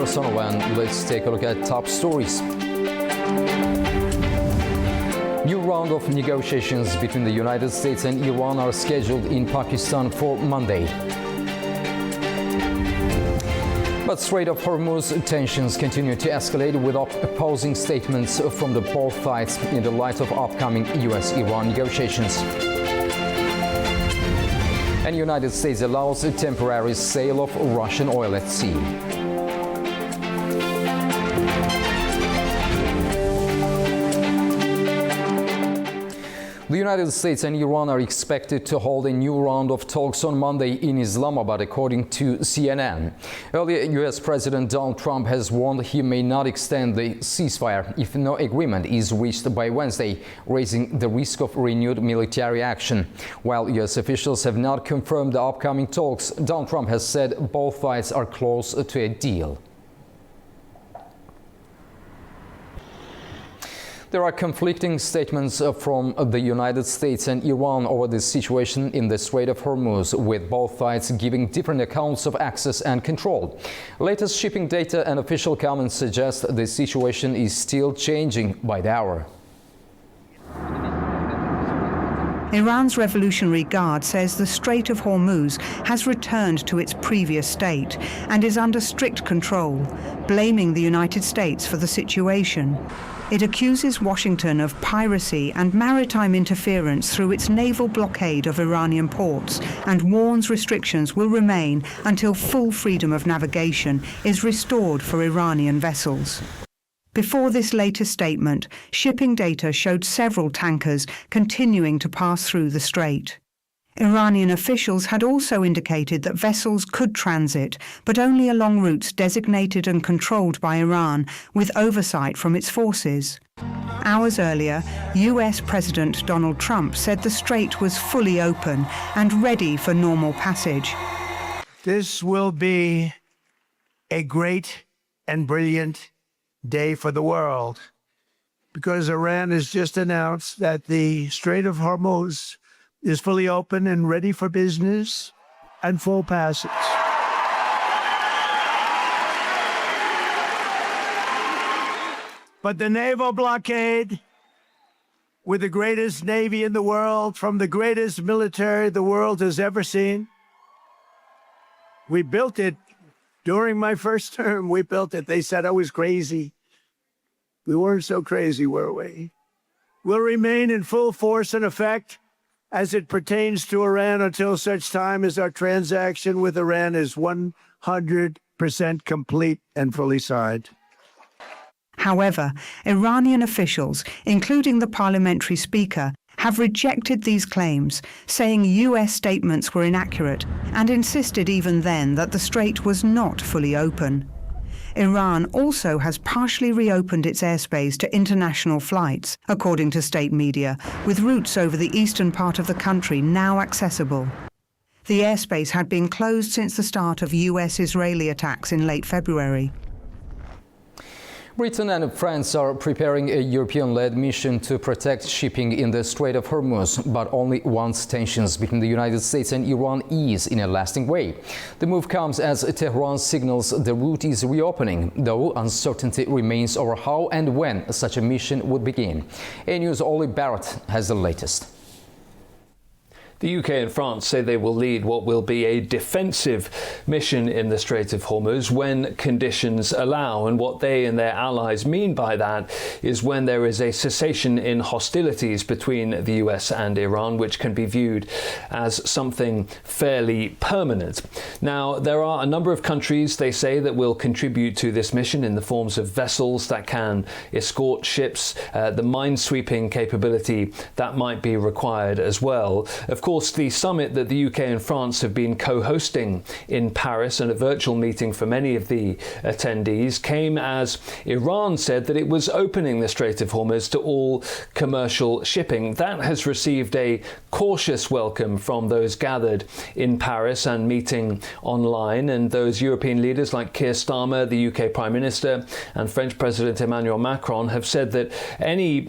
Sonovan. Let's take a look at top stories. New round of negotiations between the United States and Iran are scheduled in Pakistan for Monday. But Strait of Hormuz tensions continue to escalate with opposing statements from the both sides in the light of upcoming U.S.-Iran negotiations. And the United States allows a temporary sale of Russian oil at sea. The United States and Iran are expected to hold a new round of talks on Monday in Islamabad, according to CNN. Earlier, U.S. President Donald Trump has warned he may not extend the ceasefire if no agreement is reached by Wednesday, raising the risk of renewed military action. While U.S. officials have not confirmed the upcoming talks, Donald Trump has said both sides are close to a deal. There are conflicting statements from the United States and Iran over the situation in the Strait of Hormuz, with both sides giving different accounts of access and control. Latest shipping data and official comments suggest the situation is still changing by the hour. Iran's Revolutionary Guard says the Strait of Hormuz has returned to its previous state and is under strict control, blaming the United States for the situation. It accuses Washington of piracy and maritime interference through its naval blockade of Iranian ports and warns restrictions will remain until full freedom of navigation is restored for Iranian vessels. Before this latest statement, shipping data showed several tankers continuing to pass through the strait. Iranian officials had also indicated that vessels could transit, but only along routes designated and controlled by Iran, with oversight from its forces. Hours earlier, US President Donald Trump said the strait was fully open and ready for normal passage. This will be a great and brilliant day for the world, because Iran has just announced that the Strait of Hormuz is fully open and ready for business and full passage. But the naval blockade, with the greatest navy in the world, from the greatest military the world has ever seen, we built it during my first term. We built it. They said I was crazy. We weren't so crazy, were we? Will remain in full force and effect as it pertains to Iran until such time as our transaction with Iran is 100% complete and fully signed. However, Iranian officials, including the parliamentary speaker, have rejected these claims, saying US statements were inaccurate and insisted even then that the strait was not fully open. Iran also has partially reopened its airspace to international flights, according to state media, with routes over the eastern part of the country now accessible. The airspace had been closed since the start of US-Israeli attacks in late February. Britain and France are preparing a European-led mission to protect shipping in the Strait of Hormuz, but only once tensions between the United States and Iran ease in a lasting way. The move comes as Tehran signals the route is reopening, though uncertainty remains over how and when such a mission would begin. A-News' Oli Barrett has the latest. The UK and France say they will lead what will be a defensive mission in the Strait of Hormuz when conditions allow. And what they and their allies mean by that is when there is a cessation in hostilities between the US and Iran, which can be viewed as something fairly permanent. Now, there are a number of countries, they say, that will contribute to this mission in the forms of vessels that can escort ships, the minesweeping capability that might be required as well. Of course, the summit that the UK and France have been co-hosting in Paris, and a virtual meeting for many of the attendees, came as Iran said that it was opening the Strait of Hormuz to all commercial shipping. That has received a cautious welcome from those gathered in Paris and meeting online, and those European leaders like Keir Starmer, the UK Prime Minister, and French President Emmanuel Macron have said that any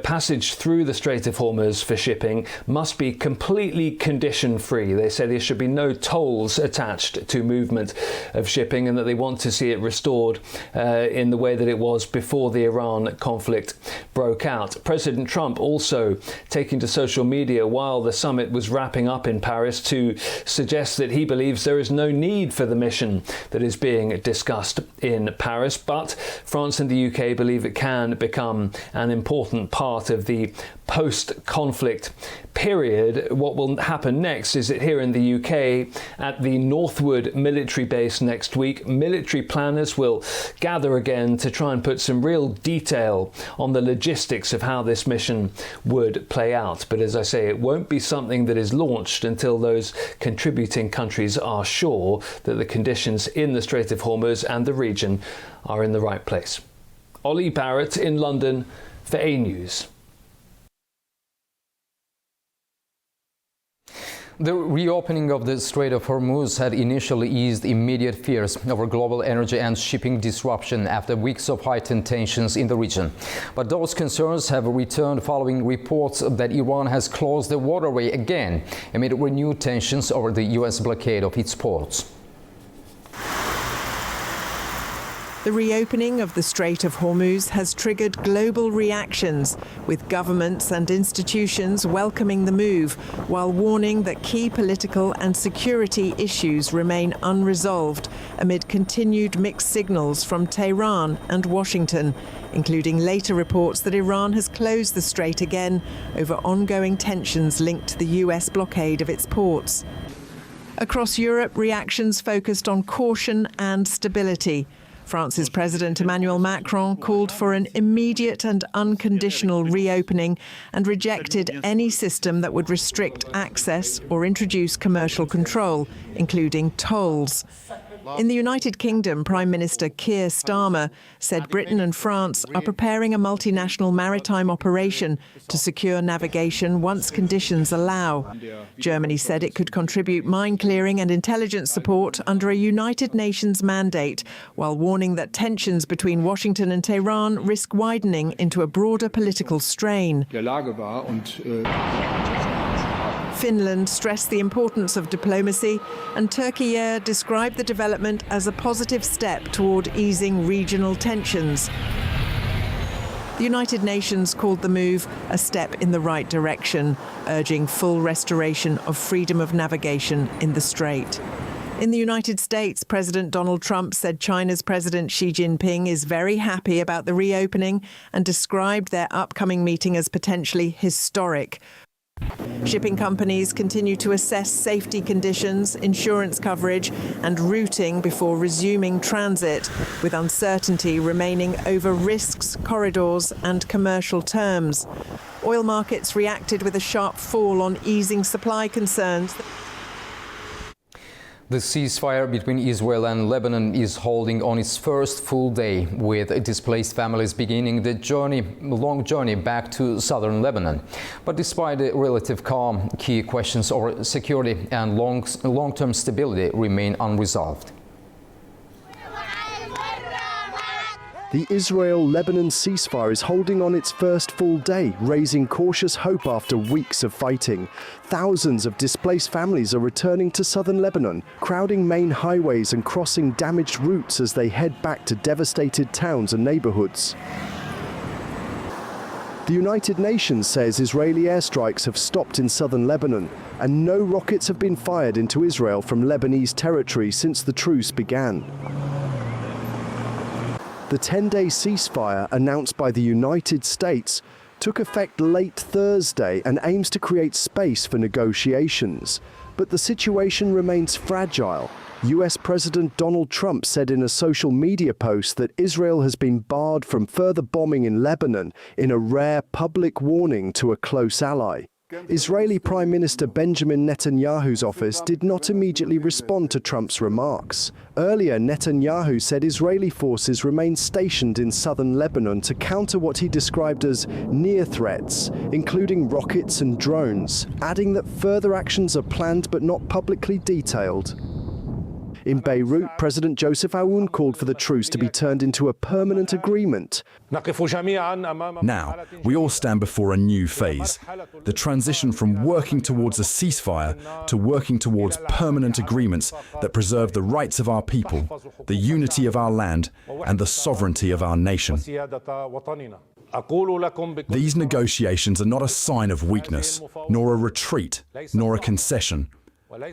passage through the Strait of Hormuz for shipping must be completely condition-free. They say there should be no tolls attached to movement of shipping and that they want to see it restored in the way that it was before the Iran conflict broke out. President Trump also taking to social media while the summit was wrapping up in Paris to suggest that he believes there is no need for the mission that is being discussed in Paris, but France and the UK believe it can become an important part of the post-conflict period. What will happen next is that here in the UK at the Northwood military base next week, military planners will gather again to try and put some real detail on the logistics of how this mission would play out. But as I say, it won't be something that is launched until those contributing countries are sure that the conditions in the Strait of Hormuz and the region are in the right place. Ollie Barrett in London for A News. The reopening of the Strait of Hormuz had initially eased immediate fears over global energy and shipping disruption after weeks of heightened tensions in the region. But those concerns have returned following reports that Iran has closed the waterway again amid renewed tensions over the U.S. blockade of its ports. The reopening of the Strait of Hormuz has triggered global reactions, with governments and institutions welcoming the move, while warning that key political and security issues remain unresolved amid continued mixed signals from Tehran and Washington, including later reports that Iran has closed the strait again over ongoing tensions linked to the US blockade of its ports. Across Europe, reactions focused on caution and stability. France's President Emmanuel Macron called for an immediate and unconditional reopening and rejected any system that would restrict access or introduce commercial control, including tolls. In the United Kingdom, Prime Minister Keir Starmer said Britain and France are preparing a multinational maritime operation to secure navigation once conditions allow. Germany said it could contribute mine clearing and intelligence support under a United Nations mandate, while warning that tensions between Washington and Tehran risk widening into a broader political strain. Finland stressed the importance of diplomacy, and Turkey described the development as a positive step toward easing regional tensions. The United Nations called the move a step in the right direction, urging full restoration of freedom of navigation in the strait. In the United States, President Donald Trump said China's President Xi Jinping is very happy about the reopening and described their upcoming meeting as potentially historic. Shipping companies continue to assess safety conditions, insurance coverage and routing before resuming transit, with uncertainty remaining over risks, corridors and commercial terms. Oil markets reacted with a sharp fall on easing supply concerns. The ceasefire between Israel and Lebanon is holding on its first full day, with displaced families beginning the long journey back to southern Lebanon. But despite the relative calm, key questions over security and long-term stability remain unresolved. The Israel-Lebanon ceasefire is holding on its first full day, raising cautious hope after weeks of fighting. Thousands of displaced families are returning to southern Lebanon, crowding main highways and crossing damaged routes as they head back to devastated towns and neighborhoods. The United Nations says Israeli airstrikes have stopped in southern Lebanon, and no rockets have been fired into Israel from Lebanese territory since the truce began. The 10-day ceasefire announced by the United States took effect late Thursday and aims to create space for negotiations. But the situation remains fragile. US President Donald Trump said in a social media post that Israel has been barred from further bombing in Lebanon in a rare public warning to a close ally. Israeli Prime Minister Benjamin Netanyahu's office did not immediately respond to Trump's remarks. Earlier, Netanyahu said Israeli forces remain stationed in southern Lebanon to counter what he described as near threats, including rockets and drones, adding that further actions are planned but not publicly detailed. In Beirut, President Joseph Aoun called for the truce to be turned into a permanent agreement. Now, we all stand before a new phase. The transition from working towards a ceasefire to working towards permanent agreements that preserve the rights of our people, the unity of our land, and the sovereignty of our nation. These negotiations are not a sign of weakness, nor a retreat, nor a concession.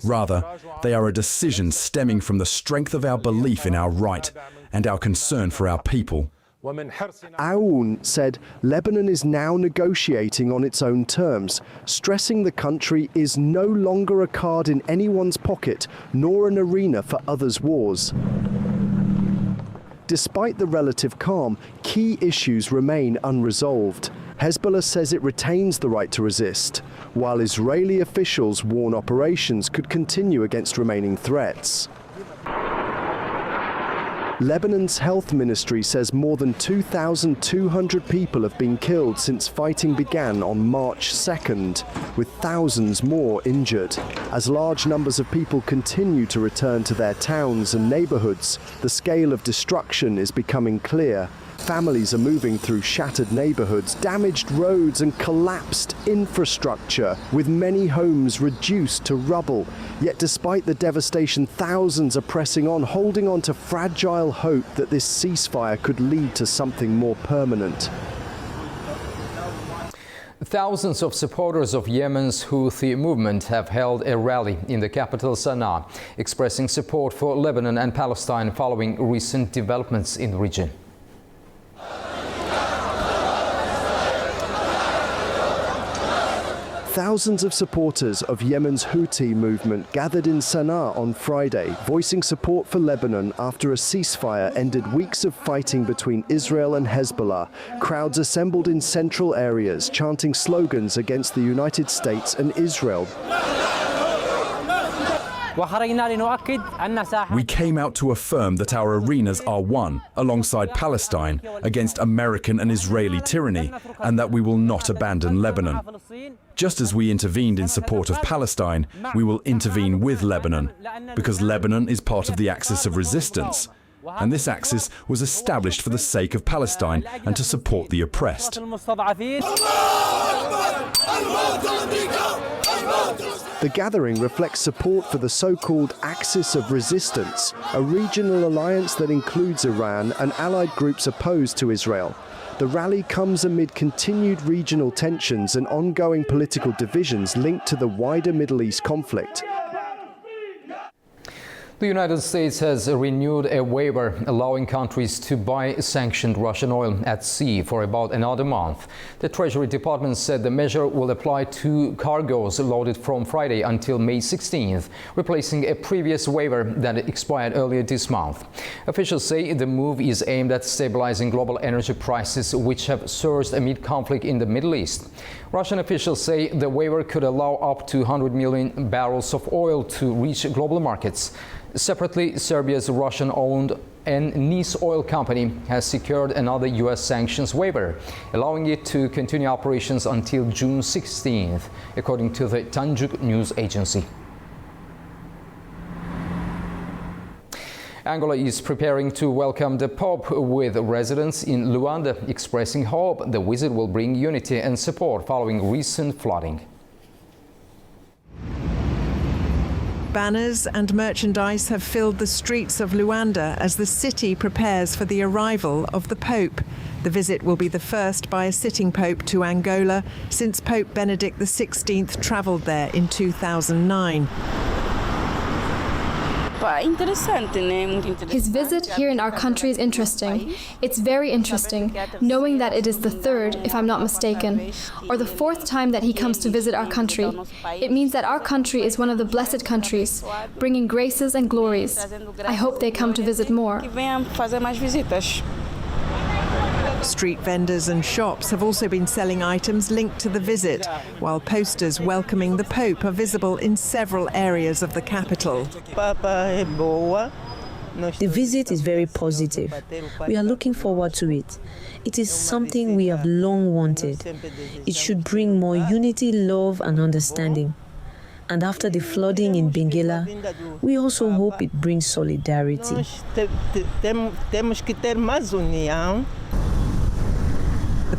Rather, they are a decision stemming from the strength of our belief in our right and our concern for our people. Aoun said Lebanon is now negotiating on its own terms, stressing the country is no longer a card in anyone's pocket, nor an arena for others' wars. Despite the relative calm, key issues remain unresolved. Hezbollah says it retains the right to resist, while Israeli officials warn operations could continue against remaining threats. Lebanon's health ministry says more than 2,200 people have been killed since fighting began on March 2nd, with thousands more injured. As large numbers of people continue to return to their towns and neighborhoods, the scale of destruction is becoming clear. Families are moving through shattered neighborhoods, damaged roads and collapsed infrastructure, with many homes reduced to rubble. Yet despite the devastation, thousands are pressing on, holding on to fragile hope that this ceasefire could lead to something more permanent. Thousands of supporters of Yemen's Houthi movement have held a rally in the capital Sana'a, expressing support for Lebanon and Palestine following recent developments in the region. Thousands of supporters of Yemen's Houthi movement gathered in Sana'a on Friday, voicing support for Lebanon after a ceasefire ended weeks of fighting between Israel and Hezbollah. Crowds assembled in central areas, chanting slogans against the United States and Israel. We came out to affirm that our arenas are one, alongside Palestine, against American and Israeli tyranny, and that we will not abandon Lebanon. Just as we intervened in support of Palestine, we will intervene with Lebanon, because Lebanon is part of the axis of resistance. And this axis was established for the sake of Palestine and to support the oppressed. The gathering reflects support for the so-called Axis of Resistance, a regional alliance that includes Iran and allied groups opposed to Israel. The rally comes amid continued regional tensions and ongoing political divisions linked to the wider Middle East conflict. The United States has renewed a waiver allowing countries to buy sanctioned Russian oil at sea for about another month. The Treasury Department said the measure will apply to cargoes loaded from Friday until May 16th, replacing a previous waiver that expired earlier this month. Officials say the move is aimed at stabilizing global energy prices, which have surged amid conflict in the Middle East. Russian officials say the waiver could allow up to 100 million barrels of oil to reach global markets. Separately, Serbia's Russian-owned Nice Oil Company has secured another U.S. sanctions waiver, allowing it to continue operations until June 16th, according to the Tanjug news agency. Angola is preparing to welcome the Pope, with residents in Luanda expressing hope the visit will bring unity and support following recent flooding. Banners and merchandise have filled the streets of Luanda as the city prepares for the arrival of the Pope. The visit will be the first by a sitting Pope to Angola since Pope Benedict XVI travelled there in 2009. His visit here in our country is interesting. It's very interesting, knowing that it is the third, if I'm not mistaken, or the fourth time that he comes to visit our country. It means that our country is one of the blessed countries, bringing graces and glories. I hope they come to visit more. Street vendors and shops have also been selling items linked to the visit, while posters welcoming the Pope are visible in several areas of the capital. The visit is very positive. We are looking forward to it. It is something we have long wanted. It should bring more unity, love and understanding. And after the flooding in Benguela, we also hope it brings solidarity. The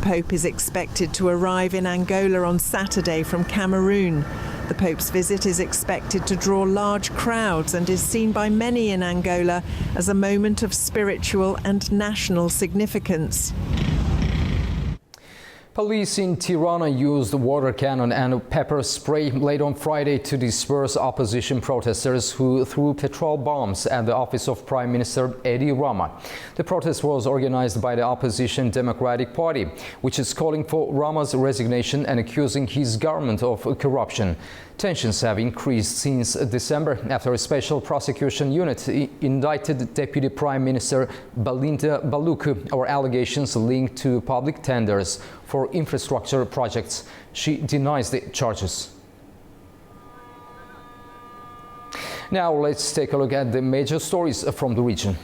Pope is expected to arrive in Angola on Saturday from Cameroon. The Pope's visit is expected to draw large crowds and is seen by many in Angola as a moment of spiritual and national significance. Police in Tirana used water cannon and pepper spray late on Friday to disperse opposition protesters who threw petrol bombs at the office of Prime Minister Edi Rama. The protest was organized by the opposition Democratic Party, which is calling for Rama's resignation and accusing his government of corruption. Tensions have increased since December after a special prosecution unit indicted Deputy Prime Minister Belinda Baluku over allegations linked to public tenders for infrastructure projects. She denies the charges. Now let's take a look at the major stories from the region.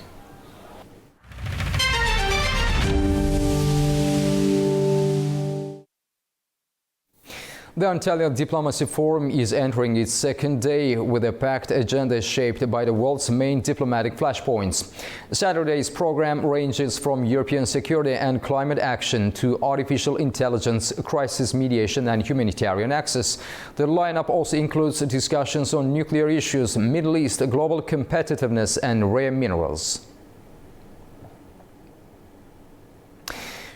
The Antalya Diplomacy Forum is entering its second day with a packed agenda shaped by the world's main diplomatic flashpoints. Saturday's program ranges from European security and climate action to artificial intelligence, crisis mediation and humanitarian access. The lineup also includes discussions on nuclear issues, Middle East, global competitiveness and rare minerals.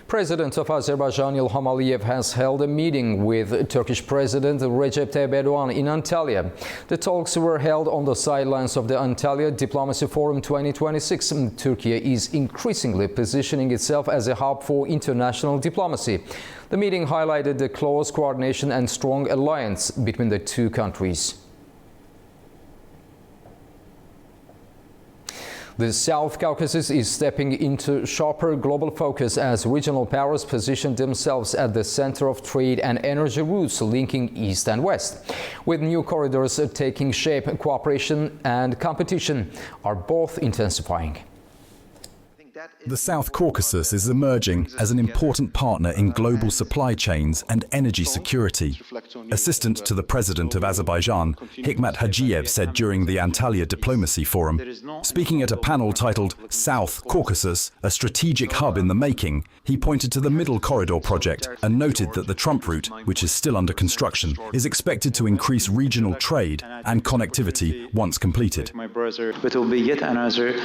President of Azerbaijan Ilham Aliyev has held a meeting with Turkish President Recep Tayyip Erdogan in Antalya. The talks were held on the sidelines of the Antalya Diplomacy Forum 2026. Turkey is increasingly positioning itself as a hub for international diplomacy. The meeting highlighted the close coordination and strong alliance between the two countries. The South Caucasus is stepping into sharper global focus as regional powers position themselves at the center of trade and energy routes linking East and West. With new corridors taking shape, cooperation and competition are both intensifying. The South Caucasus is emerging as an important partner in global supply chains and energy security. Assistant to the President of Azerbaijan, Hikmat Hajiyev, said during the Antalya Diplomacy Forum, speaking at a panel titled South Caucasus, a strategic hub in the making, he pointed to the Middle Corridor project and noted that the Trump route, which is still under construction, is expected to increase regional trade and connectivity once completed. It will be yet another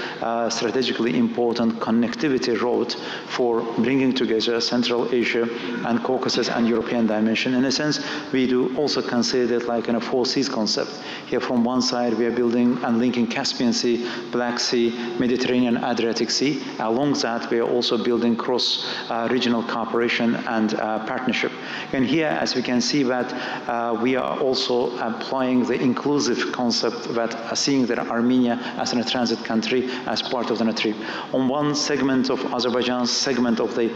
strategically important connectivity road for bringing together Central Asia and Caucasus and European dimension. In a sense, we do also consider it like a four seas concept. Here from one side, we are building and linking Caspian Sea, Black Sea, Mediterranean, Adriatic Sea. Along that, we are also building cross-regional cooperation and partnership. And here, as we can see, that we are also applying the inclusive concept that seeing that Armenia as a transit country as part of the trip. On one segment of Azerbaijan's segment of the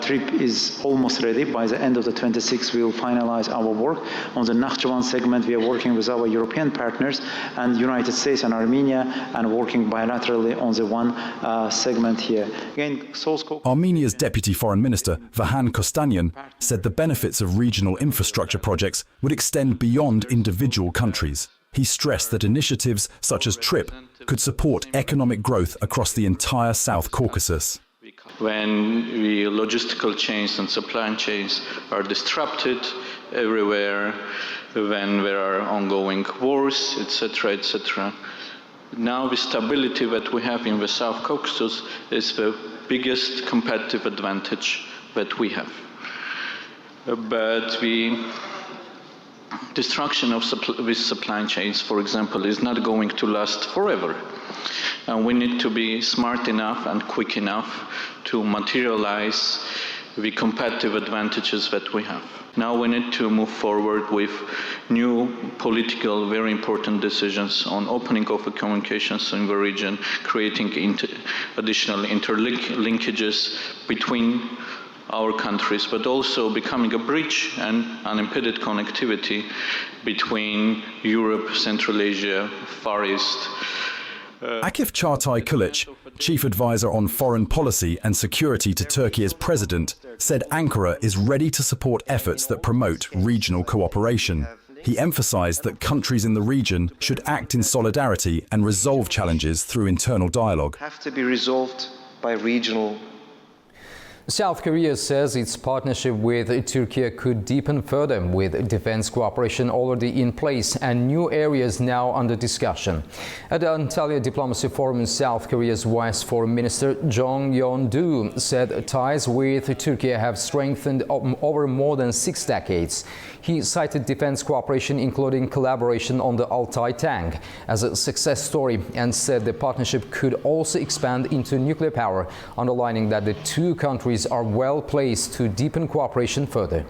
trip is almost ready. By the end of the 26th, we will finalize our work. On the Nakhchivan segment, we are working with our European partners and United States and Armenia and working bilaterally on the one segment here. Again, Armenia's Deputy Foreign Minister, Vahan Kostanyan, said the benefits of regional infrastructure projects would extend beyond individual countries. He stressed that initiatives such as TRIP could support economic growth across the entire South Caucasus. When the logistical chains and supply chains are disrupted everywhere, when there are ongoing wars, etc., etc. Now the stability that we have in the South Caucasus is the biggest competitive advantage that we have. But the destruction of these supply chains, for example, is not going to last forever. And we need to be smart enough and quick enough to materialize the competitive advantages that we have. Now we need to move forward with new political, very important decisions on opening of the communications in the region, creating additional interlinkages between our countries, but also becoming a bridge and unimpeded connectivity between Europe, Central Asia, Far East. Akif Çağatay Kılıç, Chief Advisor on Foreign Policy and Security to Turkey's President, said Ankara is ready to support efforts that promote regional cooperation. He emphasized that countries in the region should act in solidarity and resolve challenges through internal dialogue. Have to be resolved by regional. South Korea says its partnership with Turkey could deepen further, with defense cooperation already in place and new areas now under discussion. At the Antalya Diplomacy Forum, South Korea's Vice Foreign Minister Jong Yeon-do said ties with Turkey have strengthened over more than 6 decades. He cited defense cooperation, including collaboration on the Altai tank, as a success story and said the partnership could also expand into nuclear power, underlining that the two countries are well placed to deepen cooperation further.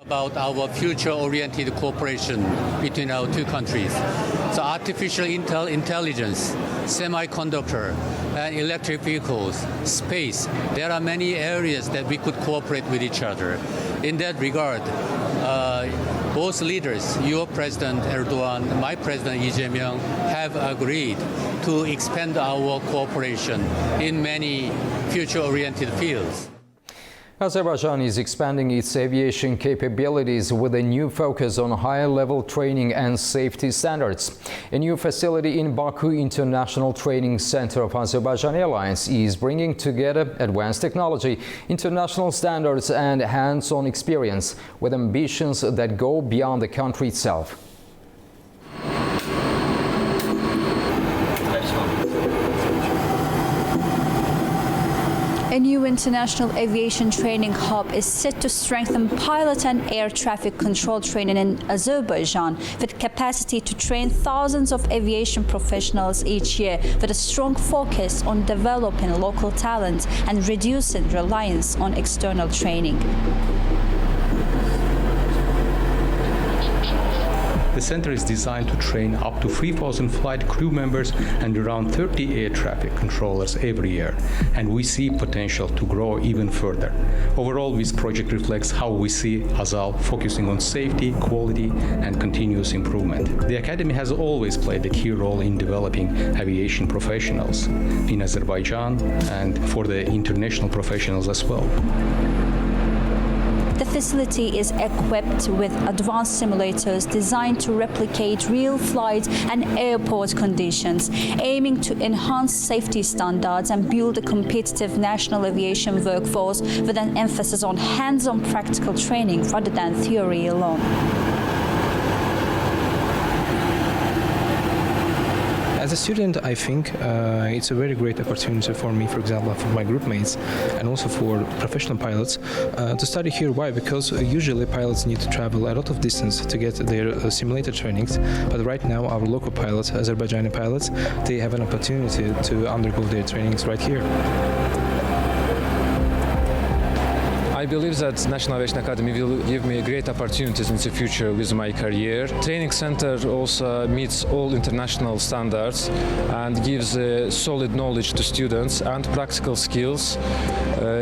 About our future-oriented cooperation between our two countries. So artificial intelligence, semiconductor, and electric vehicles, space. There are many areas that we could cooperate with each other. In that regard, both leaders, your President Erdogan, my President Lee Jae-myung, have agreed to expand our cooperation in many future-oriented fields. Azerbaijan is expanding its aviation capabilities with a new focus on higher-level training and safety standards. A new facility in Baku International Training Center of Azerbaijan Airlines is bringing together advanced technology, international standards and hands-on experience with ambitions that go beyond the country itself. A new international aviation training hub is set to strengthen pilot and air traffic control training in Azerbaijan, with capacity to train thousands of aviation professionals each year, with a strong focus on developing local talent and reducing reliance on external training. The center is designed to train up to 3,000 flight crew members and around 30 air traffic controllers every year, and we see potential to grow even further. Overall, this project reflects how we see Azal focusing on safety, quality, and continuous improvement. The Academy has always played a key role in developing aviation professionals in Azerbaijan and for the international professionals as well. The facility is equipped with advanced simulators designed to replicate real flight and airport conditions, aiming to enhance safety standards and build a competitive national aviation workforce with an emphasis on hands-on practical training rather than theory alone. As a student, I think it's a very great opportunity for me, for example, for my group mates and also for professional pilots to study here. Why? Because usually pilots need to travel a lot of distance to get their simulator trainings, but right now our local pilots, Azerbaijani pilots, they have an opportunity to undergo their trainings right here. I believe that National Aviation Academy will give me great opportunities in the future with my career. Training center also meets all international standards and gives solid knowledge to students and practical skills.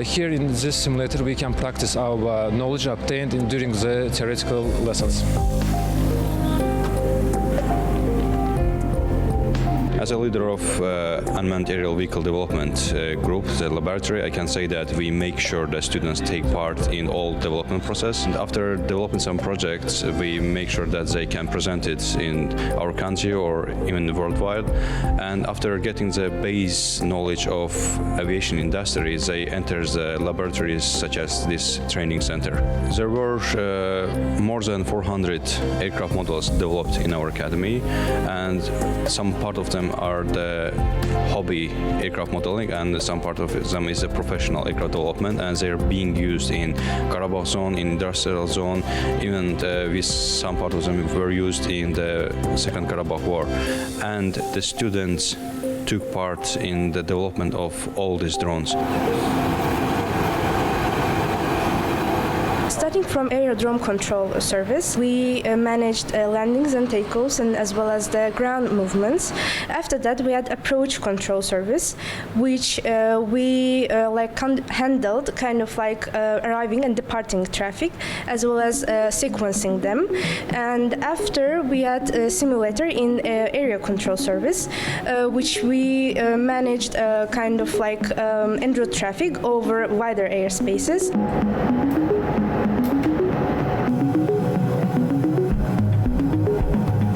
Here in this simulator we can practice our knowledge obtained during the theoretical lessons. As a leader of Unmanned Aerial Vehicle Development Group, the laboratory, I can say that we make sure that students take part in all development process. And after developing some projects, we make sure that they can present it in our country or even worldwide. And after getting the base knowledge of aviation industry, they enter the laboratories such as this training center. There were more than 400 aircraft models developed in our academy, and some part of them are the hobby aircraft modeling, and some part of them is the professional aircraft development, and they're being used in Karabakh zone, in industrial zone, even with some part of them were used in the Second Karabakh War. And the students took part in the development of all these drones. Starting from aerodrome control service, we managed landings and takeoffs, and as well as the ground movements. After that, we had approach control service, which we handled kind of like arriving and departing traffic, as well as sequencing them. And after, we had a simulator in area control service, which we managed kind of like en route traffic over wider airspaces.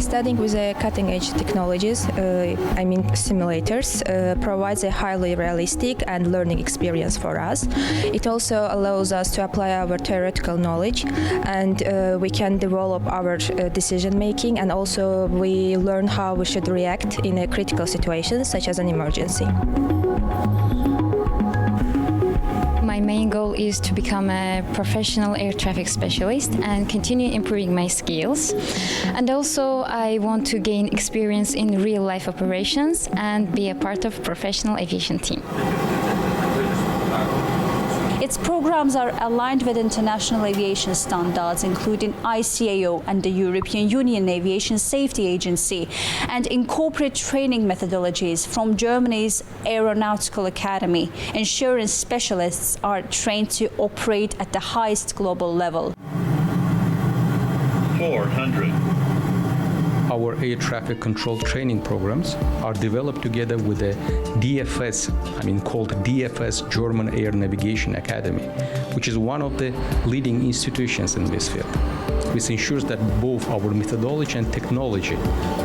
Studying with cutting-edge technologies, simulators, provides a highly realistic and learning experience for us. It also allows us to apply our theoretical knowledge, and we can develop our decision-making, and also we learn how we should react in a critical situation, such as an emergency. My main goal is to become a professional air traffic specialist and continue improving my skills. And also I want to gain experience in real-life operations and be a part of professional aviation team. Its programs are aligned with international aviation standards, including ICAO and the European Union Aviation Safety Agency, and incorporate training methodologies from Germany's Aeronautical Academy, ensuring specialists are trained to operate at the highest global level. 400. Our air traffic control training programs are developed together with the called DFS German Air Navigation Academy, which is one of the leading institutions in this field. This ensures that both our methodology and technology,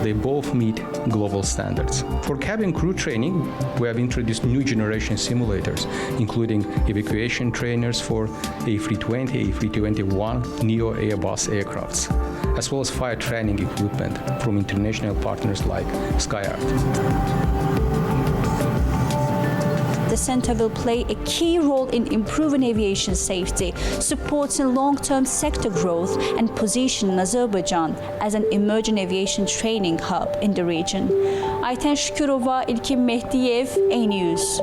they both meet global standards. For cabin crew training, we have introduced new generation simulators, including evacuation trainers for A320, A321, Neo Airbus aircrafts, as well as fire training equipment from international partners like SkyArt. The center will play a key role in improving aviation safety, supporting long-term sector growth, and positioning Azerbaijan as an emerging aviation training hub in the region. Ayten Şükürova, İlkin Mehdiyev, A-News.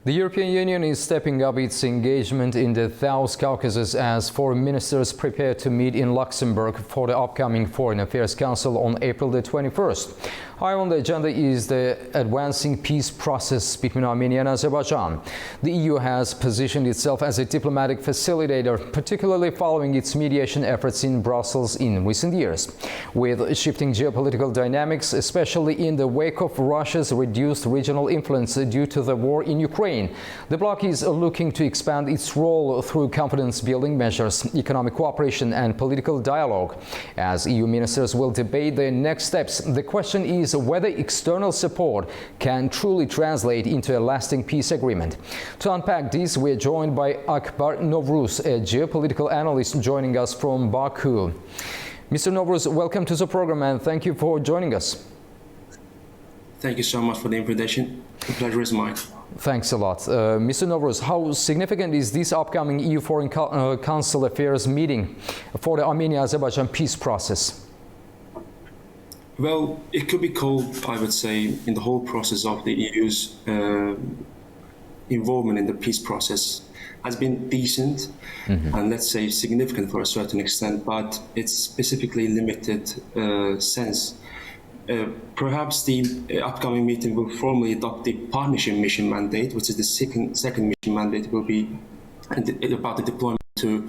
The European Union is stepping up its engagement in the South Caucasus as foreign ministers prepare to meet in Luxembourg for the upcoming Foreign Affairs Council on April the 21st. High on the agenda is the advancing peace process between Armenia and Azerbaijan. The EU has positioned itself as a diplomatic facilitator, particularly following its mediation efforts in Brussels in recent years. With shifting geopolitical dynamics, especially in the wake of Russia's reduced regional influence due to the war in Ukraine, the bloc is looking to expand its role through confidence-building measures, economic cooperation and political dialogue. As EU ministers will debate their next steps, the question is whether external support can truly translate into a lasting peace agreement. To unpack this, we are joined by Akbar Novruz, a geopolitical analyst joining us from Baku. Mr. Novruz, welcome to the program and thank you for joining us. Thank you so much for the invitation. The pleasure is mine. Thanks a lot. Mr. Novruz, how significant is this upcoming EU Foreign Council Affairs meeting for the Armenia-Azerbaijan peace process? Well, it could be called, I would say, in the whole process of the EU's involvement in the peace process has been decent and, let's say, significant for a certain extent, but it's specifically limited sense. Perhaps the upcoming meeting will formally adopt the partnership mission mandate, which is the second mission mandate, will be about the deployment to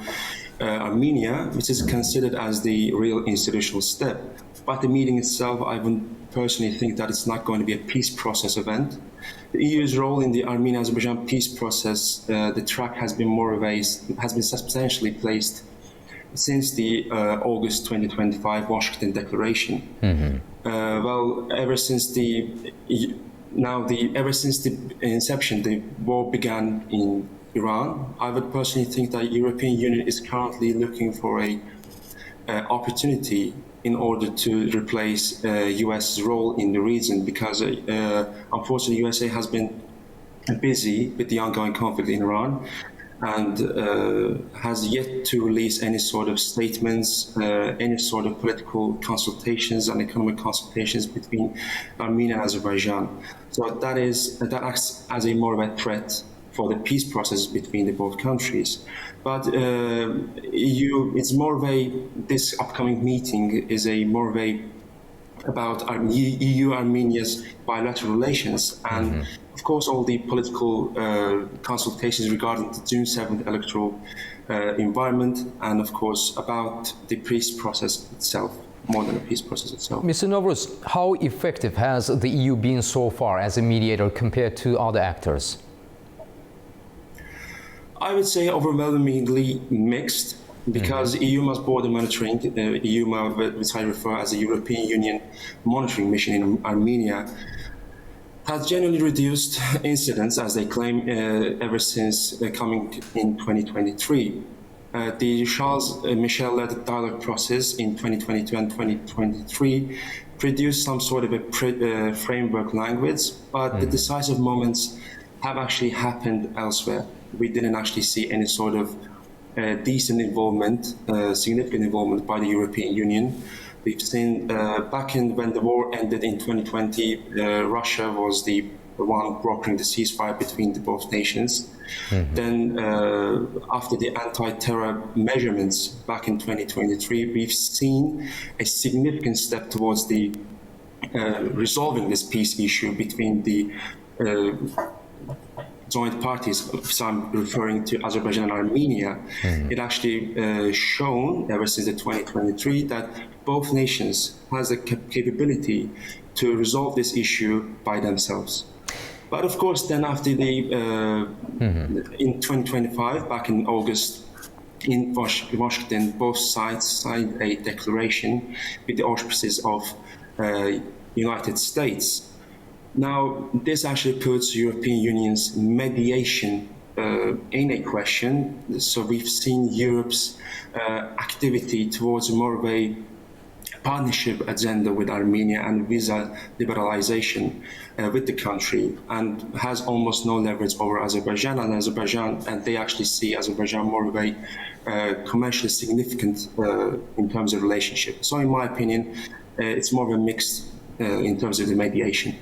Armenia, which is considered as the real institutional step. But the meeting itself, I would personally think that it's not going to be a peace process event. The EU's role in the Armenia-Azerbaijan peace process, the track has been substantially placed since the August 2025 Washington Declaration. Well, ever since the inception, the war began in Iran. I would personally think that the European Union is currently looking for a opportunity in order to replace U.S.'s role in the region, because unfortunately USA has been busy with the ongoing conflict in Iran and has yet to release any sort of statements, any sort of political consultations and economic consultations between Armenia and Azerbaijan. So that acts as a more of a threat for the peace process between the both countries. But it's more of this upcoming meeting is more of about EU-Armenia's bilateral relations and of course all the political consultations regarding the June 7th electoral environment and of course about the peace process itself, more than the peace process itself. Mr. Novruz, how effective has the EU been so far as a mediator compared to other actors? I would say overwhelmingly mixed. because EUMA's border monitoring, EUMA, which I refer as the European Union monitoring mission in Armenia, has generally reduced incidents, as they claim, ever since coming in 2023. The Charles Michel-led dialogue process in 2022 and 2023 produced some sort of a framework language, but the decisive moments have actually happened elsewhere. We didn't actually see any sort of decent involvement, significant involvement by the European Union. We've seen back in when the war ended in 2020, Russia was the one brokering the ceasefire between the both nations. Then after the anti-terror measurements back in 2023, we've seen a significant step towards the resolving this peace issue between the joint parties. So I'm referring to Azerbaijan and Armenia. It actually shown ever since the 2023 that both nations has the capability to resolve this issue by themselves. But of course, then after the in 2025, back in August, in Washington, both sides signed a declaration with the auspices of United States. Now, this actually puts European Union's mediation in a question. So we've seen Europe's activity towards more of a partnership agenda with Armenia and visa liberalization with the country, and has almost no leverage over Azerbaijan. And they actually see Azerbaijan more of a commercially significant in terms of relationship. So in my opinion, it's more of a mix in terms of the mediation.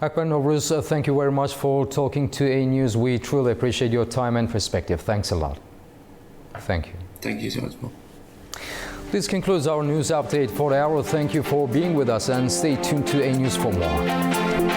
Akbar Novruz, thank you very much for talking to A News. We truly appreciate your time and perspective. Thanks a lot. Thank you. Thank you so much. This concludes our news update for the hour. Thank you for being with us and stay tuned to A News for more.